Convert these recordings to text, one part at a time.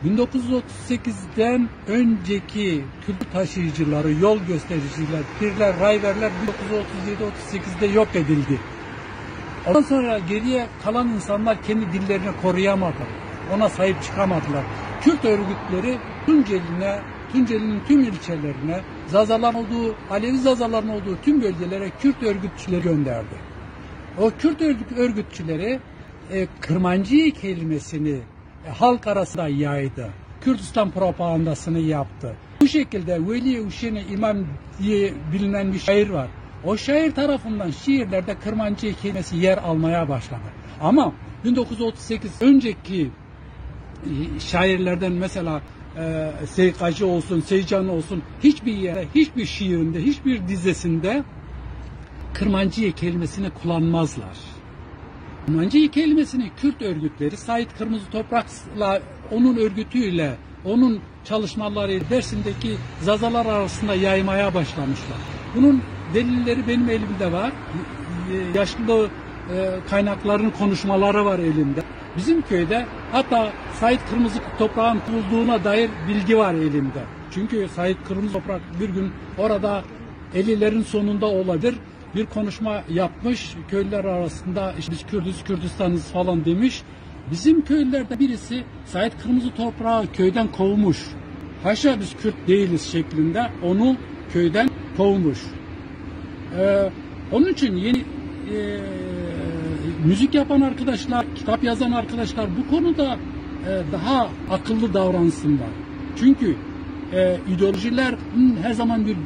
1938'den önceki kültür taşıyıcıları, yol göstericiler, pirler, rayverler 1937-38'de yok edildi. Ondan sonra geriye kalan insanlar kendi dillerini koruyamadılar. Ona sahip çıkamadılar. Kürt örgütleri Tunceli'nin tüm ilçelerine, Alevi Zazaların olduğu tüm bölgelere Kürt örgütçüleri gönderdi. O Kürt örgütçüleri Kırmancı kelimesini halk arasında yaydı. Kürdistan propagandasını yaptı. Bu şekilde Veli Uşeni İmam diye bilinen bir şair var. O şair tarafından şiirlerde Kırmancı kelimesi yer almaya başladı. Ama 1938 önceki şairlerden mesela Seykacı olsun, Seycan olsun hiçbir yere, hiçbir şiirinde, hiçbir dizesinde Kırmancı kelimesini kullanmazlar. Kırmancı kelimesini Kürt örgütleri Sait Kırmızı Toprak'la onun örgütüyle, onun çalışmaları Dersim'deki Zazalar arasında yaymaya başlamışlar. Bunun delilleri benim elimde var. Yaşlı kaynakların konuşmaları var elimde. Bizim köyde hatta Sait Kırmızı Toprak'ın kurulduğuna dair bilgi var elimde. Çünkü Sait Kırmızı Toprak bir gün orada 50'lerin sonunda olabilir bir konuşma yapmış. Köylüler arasında işte biz Kürdüz, Kürdistan'ız falan demiş. Bizim köylülerden birisi Sait Kırmızı Toprak'ı köyden kovmuş. Haşa biz Kürt değiliz şeklinde onu köyden kovmuş. Onun için yeni müzik yapan arkadaşlar, kitap yazan arkadaşlar bu konuda daha akıllı davransınlar. Çünkü ideolojiler her zaman bir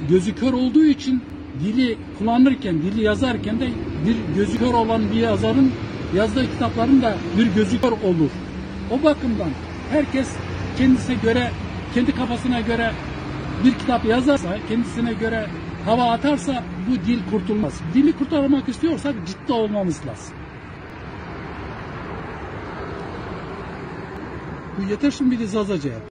gözü kör olduğu için dili kullanırken, dili yazarken de bir gözü kör olan bir yazarın yazdığı kitapların da bir gözü kör olur. O bakımdan herkes kendisine göre, kendi kafasına göre bir kitap yazarsa, kendisine göre hava atarsa bu dil kurtulmaz. Dili kurtarmak istiyorsak ciddi olmamız lazım. Bu yeter, şimdi bir de Zazaca yap.